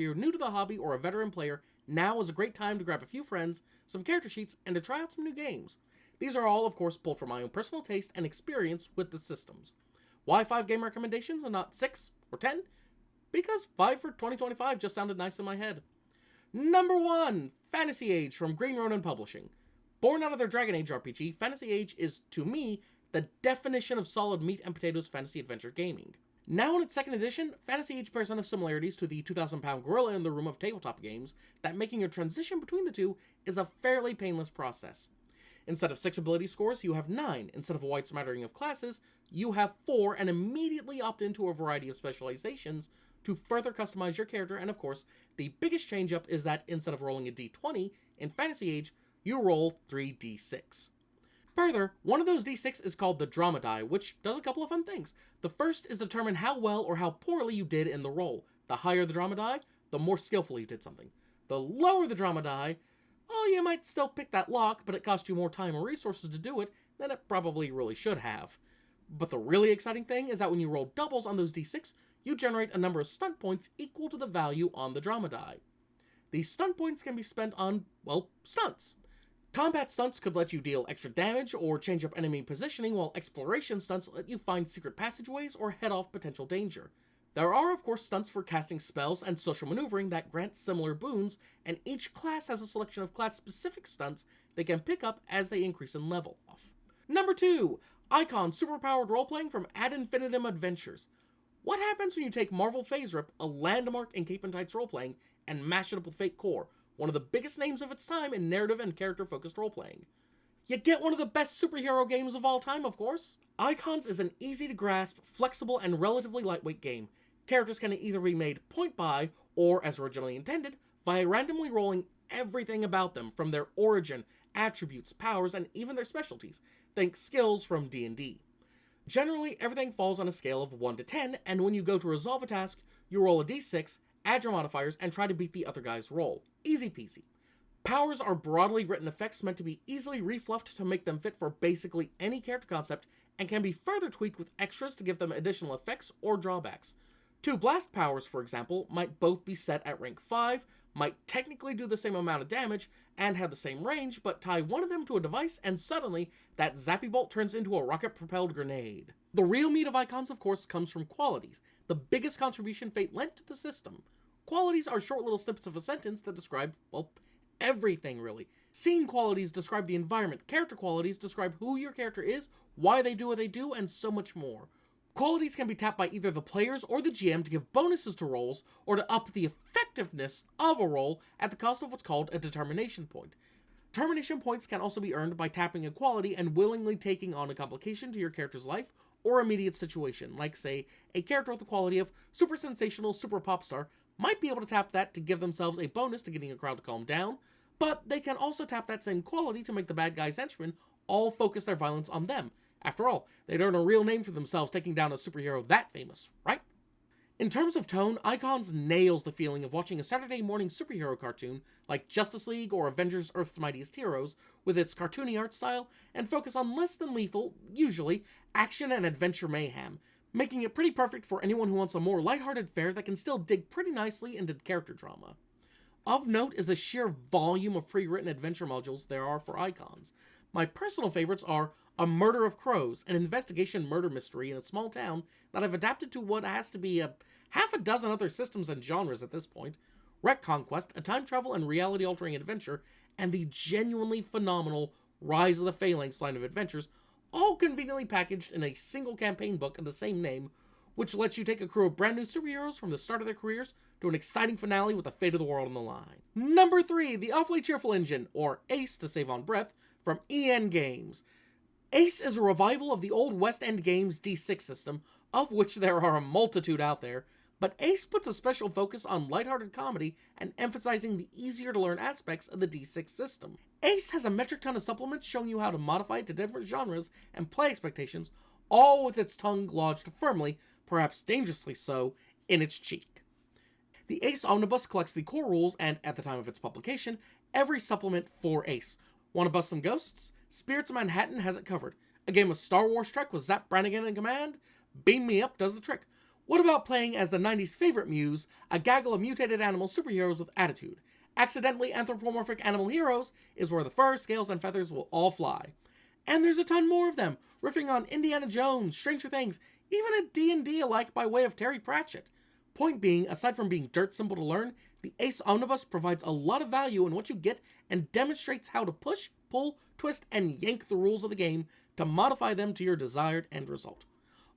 you're new to the hobby or a veteran player, now is a great time to grab a few friends, some character sheets, and to try out some new games. These are all, of course, pulled from my own personal taste and experience with the systems. Why 5 game recommendations and not 6 or 10? Because 5 for 2025 just sounded nice in my head. Number 1, Fantasy Age from Green Ronin Publishing. Born out of their Dragon Age RPG, Fantasy Age is, to me, the definition of solid meat and potatoes fantasy adventure gaming. Now in its second edition, Fantasy Age bears enough similarities to the 2,000-pound gorilla in the room of tabletop games that making a transition between the two is a fairly painless process. Instead of 6 ability scores, you have 9. Instead of a wide smattering of classes, you have 4 and immediately opt into a variety of specializations to further customize your character, and of course, the biggest change up is that instead of rolling a d20 in Fantasy Age, you roll 3d6. Further, one of those d6 is called the drama die, which does a couple of fun things. The first is to determine how well or how poorly you did in the roll. The higher the drama die, the more skillfully you did something. The lower the drama die, oh, you might still pick that lock, but it cost you more time or resources to do it than it probably really should have. But the really exciting thing is that when you roll doubles on those d6, you generate a number of stunt points equal to the value on the drama die. These stunt points can be spent on, well, stunts. Combat stunts could let you deal extra damage or change up enemy positioning, while exploration stunts let you find secret passageways or head off potential danger. There are, of course, stunts for casting spells and social maneuvering that grant similar boons, and each class has a selection of class-specific stunts they can pick up as they increase in level. Number 2, Icon Superpowered Roleplaying from Ad Infinitum Adventures. What happens when you take Marvel Phase Rip, a landmark in Cape and Tights roleplaying, and mash it up with Fate Core, one of the biggest names of its time in narrative and character-focused roleplaying? You get one of the best superhero games of all time, of course. Icons is an easy-to-grasp, flexible, and relatively lightweight game. Characters can either be made point by, or as originally intended, by randomly rolling everything about them, from their origin, attributes, powers, and even their specialties. Think skills from D&D. Generally, everything falls on a scale of 1 to 10, and when you go to resolve a task, you roll a d6, add your modifiers, and try to beat the other guy's roll. Easy peasy. Powers are broadly written effects meant to be easily refluffed to make them fit for basically any character concept, and can be further tweaked with extras to give them additional effects or drawbacks. 2 blast powers, for example, might both be set at rank 5, might technically do the same amount of damage, and have the same range, but tie one of them to a device, and suddenly, that zappy bolt turns into a rocket-propelled grenade. The real meat of Icons, of course, comes from qualities, the biggest contribution Fate lent to the system. Qualities are short little snippets of a sentence that describe, well, everything, really. Scene qualities describe the environment, character qualities describe who your character is, why they do what they do, and so much more. Qualities can be tapped by either the players or the GM to give bonuses to rolls, or to up the effectiveness of a roll at the cost of what's called a determination point. Determination points can also be earned by tapping a quality and willingly taking on a complication to your character's life or immediate situation, like, say, a character with the quality of super sensational super pop star might be able to tap that to give themselves a bonus to getting a crowd to calm down, but they can also tap that same quality to make the bad guy's henchmen all focus their violence on them. After all, they'd earn a real name for themselves taking down a superhero that famous, right? In terms of tone, Icons nails the feeling of watching a Saturday morning superhero cartoon like Justice League or Avengers Earth's Mightiest Heroes with its cartoony art style and focus on less than lethal, usually, action and adventure mayhem, making it pretty perfect for anyone who wants a more lighthearted fare that can still dig pretty nicely into character drama. Of note is the sheer volume of pre-written adventure modules there are for Icons. My personal favorites are A Murder of Crows, an investigation murder mystery in a small town that I've adapted to what has to be a half a dozen other systems and genres at this point, Wreck Conquest, a time travel and reality-altering adventure, and the genuinely phenomenal Rise of the Phalanx line of adventures, all conveniently packaged in a single campaign book of the same name, which lets you take a crew of brand new superheroes from the start of their careers to an exciting finale with the fate of the world on the line. Number 3, the Awfully Cheerful Engine, or ACE to save on breath, from EN Games. ACE is a revival of the old West End Games D6 system, of which there are a multitude out there, but ACE puts a special focus on lighthearted comedy and emphasizing the easier-to-learn aspects of the D6 system. ACE has a metric ton of supplements showing you how to modify it to different genres and play expectations, all with its tongue lodged firmly, perhaps dangerously so, in its cheek. The ACE Omnibus collects the core rules and, at the time of its publication, every supplement for ACE. Want to bust some ghosts? Spirits of Manhattan has it covered. A game of Star Wars Trek with Zap Brannigan in command? Beam Me Up does the trick. What about playing as the 90s favorite muse, a gaggle of mutated animal superheroes with attitude? Accidentally anthropomorphic animal heroes is where the fur, scales, and feathers will all fly. And there's a ton more of them, riffing on Indiana Jones, Stranger Things, even a D&D alike by way of Terry Pratchett. Point being, aside from being dirt simple to learn, the Ace Omnibus provides a lot of value in what you get and demonstrates how to push, pull, twist, and yank the rules of the game to modify them to your desired end result.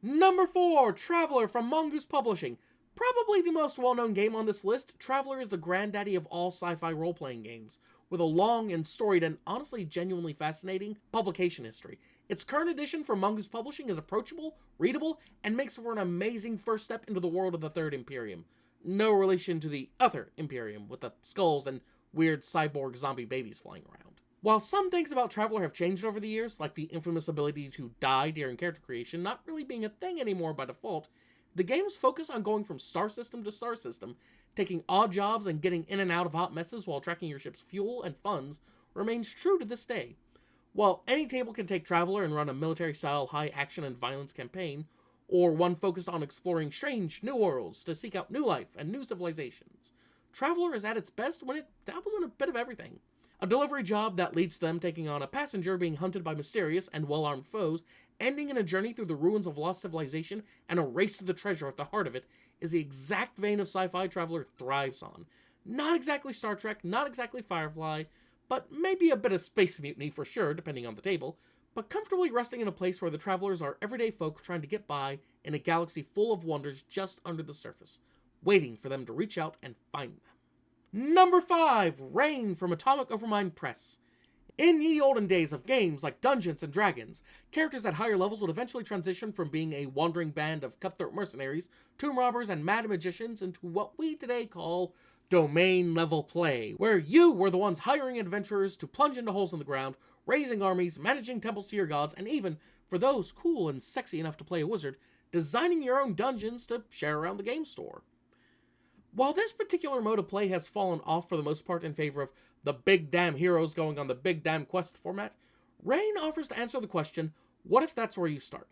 Number 4, Traveler from Mongoose Publishing. Probably the most well-known game on this list, Traveler is the granddaddy of all sci-fi role-playing games, with a long and storied and honestly genuinely fascinating publication history. Its current edition from Mongoose Publishing is approachable, readable, and makes for an amazing first step into the world of the Third Imperium. No relation to the other Imperium, with the skulls and weird cyborg zombie babies flying around. While some things about Traveler have changed over the years, like the infamous ability to die during character creation not really being a thing anymore by default, the game's focus on going from star system to star system, taking odd jobs and getting in and out of hot messes while tracking your ship's fuel and funds, remains true to this day. While any table can take Traveler and run a military-style high-action and violence campaign, or one focused on exploring strange new worlds to seek out new life and new civilizations, Traveler is at its best when it dabbles in a bit of everything. A delivery job that leads to them taking on a passenger being hunted by mysterious and well-armed foes, ending in a journey through the ruins of lost civilization and a race to the treasure at the heart of it, is the exact vein of sci-fi Traveler thrives on. Not exactly Star Trek, not exactly Firefly, but maybe a bit of Space Mutiny for sure, depending on the table, but comfortably resting in a place where the travelers are everyday folk trying to get by in a galaxy full of wonders just under the surface, waiting for them to reach out and find them. Number 5, Rain from Atomic Overmind Press. In ye olden days of games like Dungeons and Dragons, characters at higher levels would eventually transition from being a wandering band of cutthroat mercenaries, tomb robbers, and mad magicians into what we today call domain level play, where you were the ones hiring adventurers to plunge into holes in the ground, raising armies, managing temples to your gods, and even, for those cool and sexy enough to play a wizard, designing your own dungeons to share around the game store. While this particular mode of play has fallen off for the most part in favor of the big damn heroes going on the big damn quest format, Rain offers to answer the question, what if that's where you start?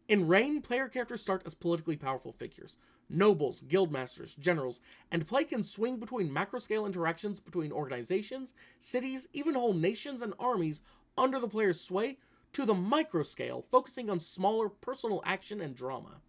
In Rain, player characters start as politically powerful figures, nobles, guildmasters, generals, and play can swing between macro-scale interactions between organizations, cities, even whole nations and armies under the player's sway, to the micro-scale, focusing on smaller personal action and drama.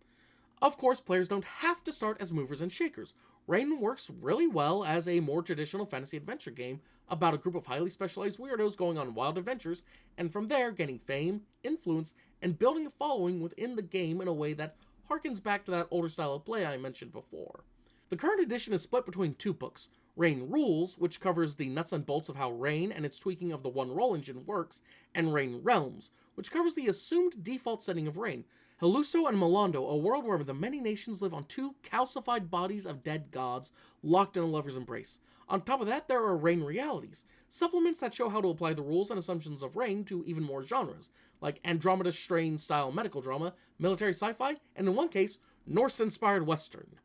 Of course, players don't have to start as movers and shakers. Rain works really well as a more traditional fantasy adventure game about a group of highly specialized weirdos going on wild adventures, and from there gaining fame, influence, and building a following within the game in a way that harkens back to that older style of play I mentioned before. The current edition is split between two books, Rain Rules, which covers the nuts and bolts of how Rain and its tweaking of the one roll engine works, and Rain Realms, which covers the assumed default setting of Rain, Haluso and Melondo, a world where the many nations live on two calcified bodies of dead gods locked in a lover's embrace. On top of that, there are Rain Realities, supplements that show how to apply the rules and assumptions of Rain to even more genres, like Andromeda Strain-style medical drama, military sci-fi, and in one case, Norse-inspired Western.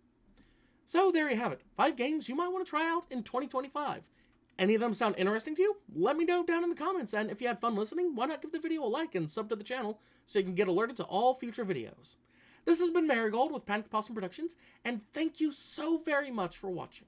So there you have it, 5 games you might want to try out in 2025. Any of them sound interesting to you? Let me know down in the comments, and if you had fun listening, why not give the video a like and sub to the channel so you can get alerted to all future videos. This has been Marigold with Panic Possum Productions, and thank you so very much for watching.